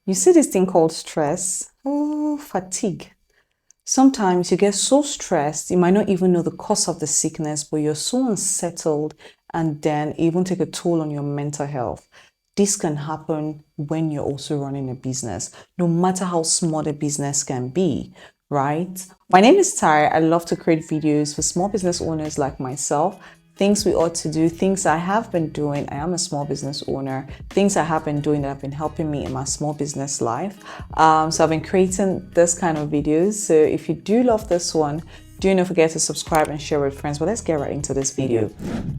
You see this thing called stress? Oh, fatigue. Sometimes you get so stressed, you might not even know the cause of the sickness, but you're so unsettled and then even take a toll on your mental health. This can happen when you're also running a business, no matter how small the business can be, right? My name is Tare. I love to create videos for small business owners like myself, things we ought to do, things I have been doing. I am a small business owner, things I have been doing that have been helping me in my small business life. So I've been creating this kind of videos. So if you do love this one, do not forget to subscribe and share with friends. But let's get right into this video.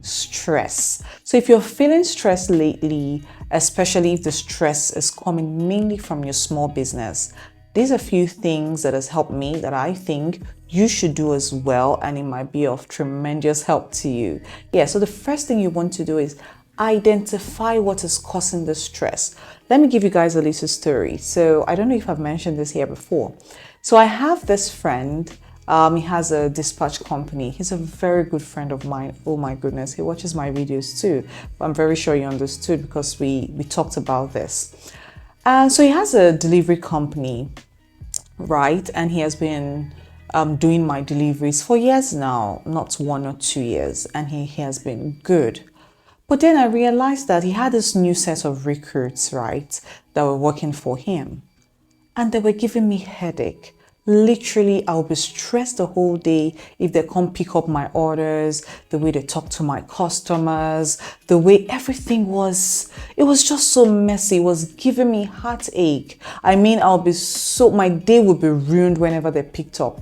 Stress. So if you're feeling stressed lately, especially if the stress is coming mainly from your small business, these are a few things that has helped me that I think you should do as well, and it might be of tremendous help to you. Yeah, so the first thing you want to do is identify what is causing the stress. Let me give you guys a little story. So I don't know if I've mentioned this here before. So I have this friend. He has a dispatch company. He's a very good friend of mine. Oh my goodness, he watches my videos too. But I'm very sure you understood because we talked about this. And so he has a delivery company, right? And he has been doing my deliveries for years now, not 1 or 2 years, and he has been good. But then I realized that he had this new set of recruits, right, that were working for him, and they were giving me headache. Literally, I'll be stressed the whole day if they come pick up my orders, the way they talk to my customers, the way everything was, it was just so messy. It was giving me heartache. I mean, my day would be ruined whenever they picked up.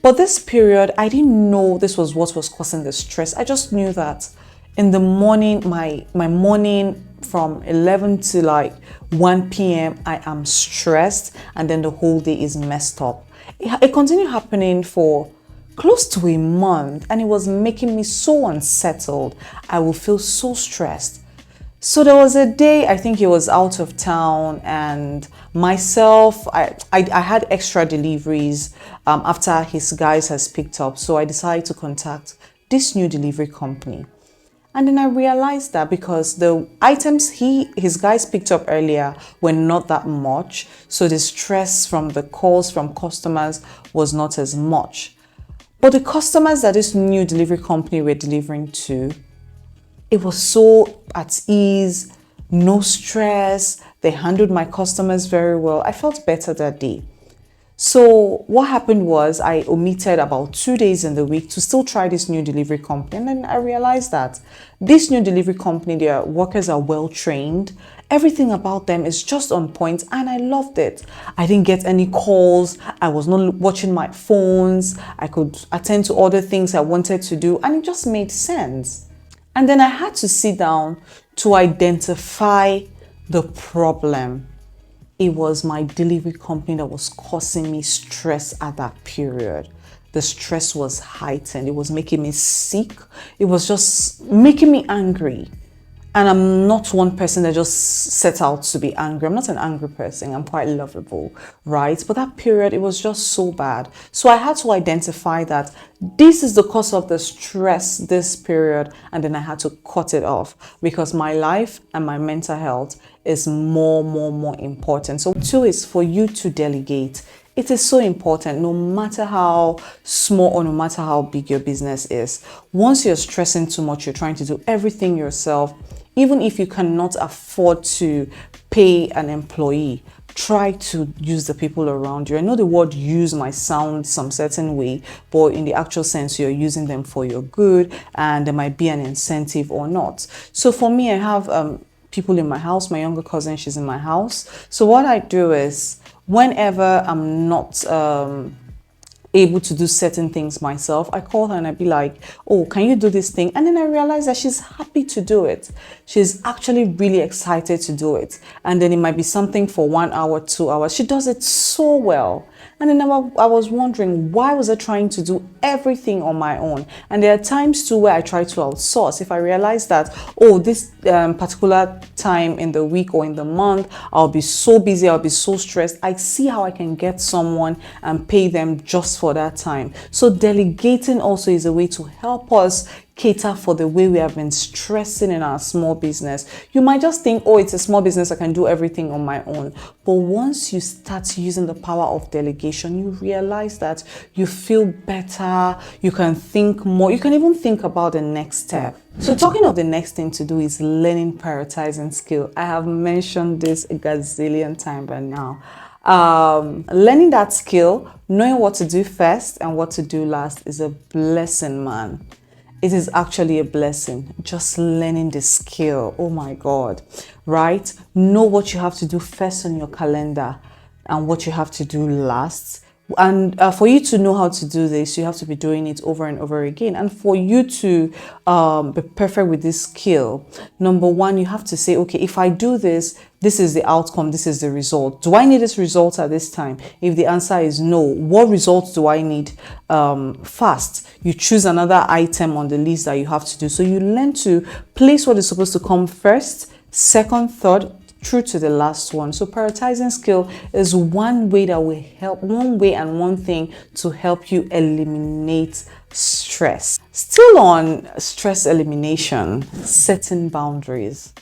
But this period, I didn't know this was what was causing the stress. I just knew that in the morning, my morning from 11 to like 1 p.m. I am stressed, and then the whole day is messed up. It continued happening for close to a month, and it was making me so unsettled. I would feel so stressed. So there was a day, I think he was out of town, and myself, I had extra deliveries after his guys has picked up. So I decided to contact this new delivery company. And then I realized that because the items his guys picked up earlier were not that much, so the stress from the calls from customers was not as much. But the customers that this new delivery company were delivering to, it was so at ease, no stress. They handled my customers very well. I felt better that day. So what happened was I omitted about 2 days in the week to still try this new delivery company. And then I realized that this new delivery company, their workers are well trained. Everything about them is just on point, and I loved it. I didn't get any calls. I was not watching my phones. I could attend to other things I wanted to do, and it just made sense. And then I had to sit down to identify the problem. It was my delivery company that was causing me stress at that period. The stress was heightened. It was making me sick. It was just making me angry. And I'm not one person that just set out to be angry. I'm not an angry person. I'm quite lovable, right? But that period, it was just so bad. So I had to identify that this is the cause of the stress this period, and then I had to cut it off because my life and my mental health is more important. So two is for you to delegate. It is so important, no matter how small or no matter how big your business is. Once you're stressing too much, you're trying to do everything yourself, even if you cannot afford to pay an employee, try to use the people around you. I know the word use might sound some certain way, but in the actual sense, you're using them for your good, and there might be an incentive or not. So for me, I have people in my house. My younger cousin, she's in my house. So what I do is whenever I'm not able to do certain things myself, I call her and I'd be like, oh, can you do this thing? And then I realize that she's happy to do it. She's actually really excited to do it. And then it might be something for 1 hour, 2 hours. She does it so well. And then I was wondering, why was I trying to do everything on my own? And there are times too where I try to outsource. If I realize that, oh, this particular time in the week or in the month, I'll be so busy, I'll be so stressed, I see how I can get someone and pay them just for that time. So delegating also is a way to help us cater for the way we have been stressing in our small business. You might just think, oh, it's a small business, I can do everything on my own. But once you start using the power of delegation, you realize that you feel better, you can think more, you can even think about the next step. So talking of the next thing to do is learning prioritizing skill. I have mentioned this a gazillion times by now. Learning that skill, knowing what to do first and what to do last is a blessing, man. It is actually a blessing. Just learning the skill. Oh my God, right? Know what you have to do first on your calendar and what you have to do last. And for you to know how to do this, you have to be doing it over and over again. And for you to be perfect with this skill, number one, you have to say, okay, if I do this, this is the outcome, this is the result. Do I need this result at this time? If the answer is no, what results do I need fast? You choose another item on the list that you have to do. So you learn to place what is supposed to come first, second, third, through to the last one. So prioritizing skill is one way that will help, one way and one thing to help you eliminate stress. Still on stress elimination, setting boundaries.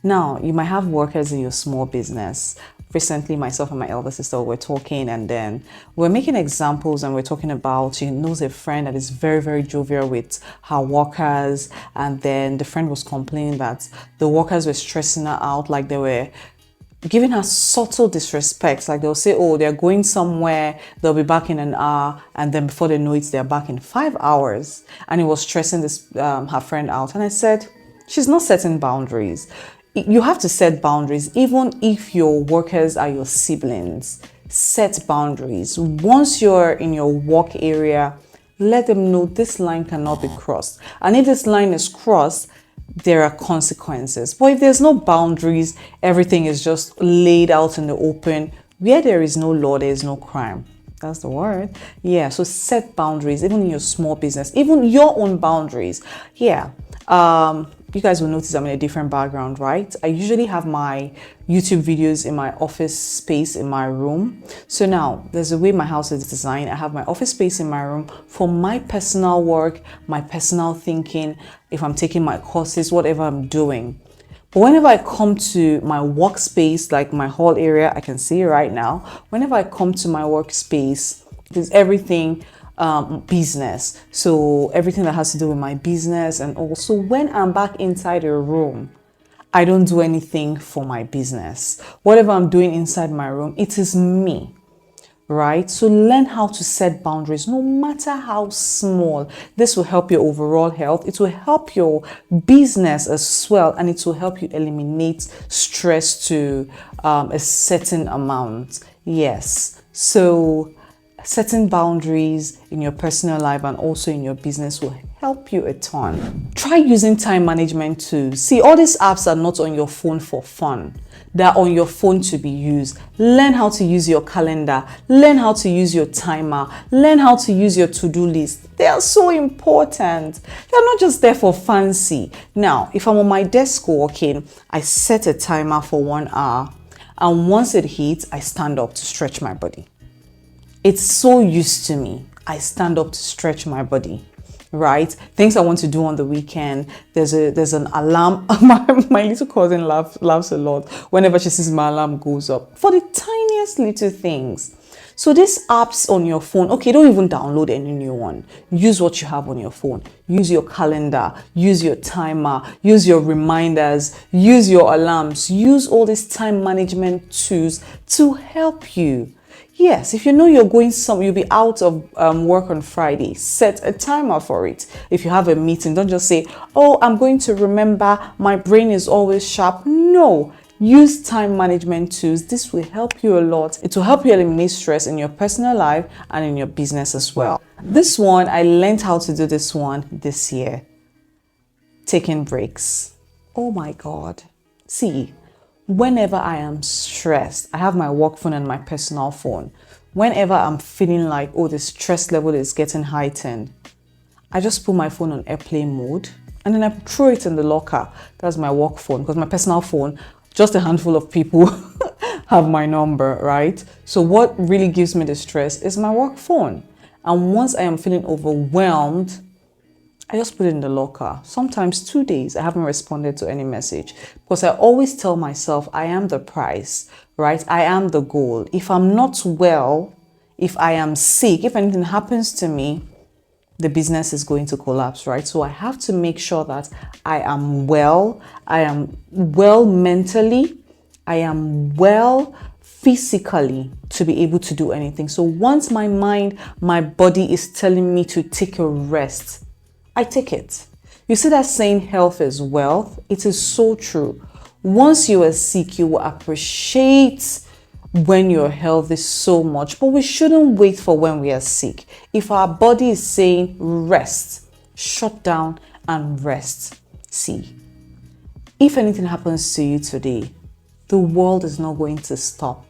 Now, you might have workers in your small business. Recently, myself and my elder sister were talking, and then we're making examples, and we're talking about, she knows a friend that is very, very jovial with her workers, and then the friend was complaining that the workers were stressing her out, like they were giving her subtle disrespect. Like they'll say, oh, they're going somewhere, they'll be back in an hour, and then before they know it, they're back in 5 hours. And it was stressing this her friend out. And I said, she's not setting boundaries. You have to set boundaries, even if your workers are your siblings. Set boundaries. Once you're in your work area, let them know this line cannot be crossed. And if this line is crossed, there are consequences. But if there's no boundaries, everything is just laid out in the open. Where there is no law, there is no crime. That's the word. Yeah, so set boundaries, even in your small business, even your own boundaries. Yeah. You guys will notice I'm in a different background, right? I usually have my YouTube videos in my office space in my room. So now there's a way my house is designed. I have my office space in my room for my personal work, my personal thinking, if I'm taking my courses, whatever I'm doing. But whenever I come to my workspace, like my hall area, I can see it right now. Whenever I come to my workspace, there's everything business. So everything that has to do with my business. And also when I'm back inside a room, I don't do anything for my business. Whatever I'm doing inside my room, it is me, right? So learn how to set boundaries, no matter how small. This will help your overall health. It will help your business as well. And it will help you eliminate stress to a certain amount. Yes. So setting boundaries in your personal life and also in your business will help you a ton. Try using time management tools. See, all these apps are not on your phone for fun. They're on your phone to be used. Learn how to use your calendar. Learn how to use your timer. Learn how to use your to-do list. They are so important. They're not just there for fancy. Now, if I'm on my desk working, I set a timer for 1 hour. And once it hits, I stand up to stretch my body. It's so used to me. I stand up to stretch my body, right? Things I want to do on the weekend. There's an alarm. My little cousin laughs a lot whenever she sees my alarm goes up for the tiniest little things. So these apps on your phone, okay, don't even download any new one. Use what you have on your phone. Use your calendar, use your timer, use your reminders, use your alarms, use all these time management tools to help you. Yes, if you know you're going you'll be out of work on Friday, set a timer for it. If you have a meeting, don't just say, oh, I'm going to remember, my brain is always sharp. No, use time management tools. This will help you a lot. It will help you eliminate stress in your personal life and in your business as well. This one, I learned how to do this one this year. Taking breaks. Oh my God. See, whenever I am stressed, I have my work phone and my personal phone. Whenever I'm feeling like, oh, the stress level is getting heightened, I just put my phone on airplane mode and then I throw it in the locker. That's my work phone, because my personal phone, just a handful of people have my number, right? So what really gives me the stress is my work phone. And once I am feeling overwhelmed, I just put it in the locker. Sometimes 2 days, I haven't responded to any message because I always tell myself I am the price, right? I am the goal. If I'm not well, if I am sick, if anything happens to me, the business is going to collapse, right? So I have to make sure that I am well, I am well mentally, I am well physically to be able to do anything. So once my mind, my body is telling me to take a rest, I take it. You see that saying health is wealth? It is so true. Once you are sick, you will appreciate when your health is so much, but we shouldn't wait for when we are sick. If our body is saying rest, shut down and rest. See, if anything happens to you today, the world is not going to stop.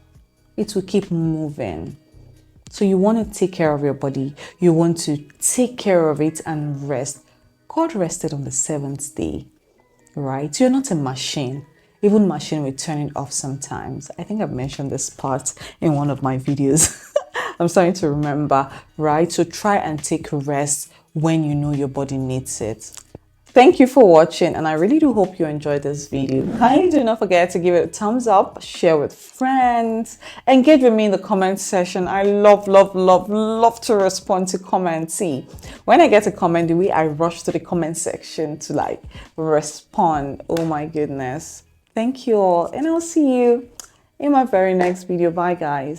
It will keep moving. So you want to take care of your body. You want to take care of it and rest. God rested on the seventh day, right? You're not a machine. Even machine will turn it off sometimes. I think I've mentioned this part in one of my videos. I'm starting to remember, right? So try and take a rest when you know your body needs it. Thank you for watching, and I really do hope you enjoyed this video. Kindly do not forget to give it a thumbs up, share with friends, engage with me in the comment section. I love to respond to comments. See, when I get a comment, the way I rush to the comment section to like respond. Oh my goodness. Thank you all, and I'll see you in my very next video. Bye guys.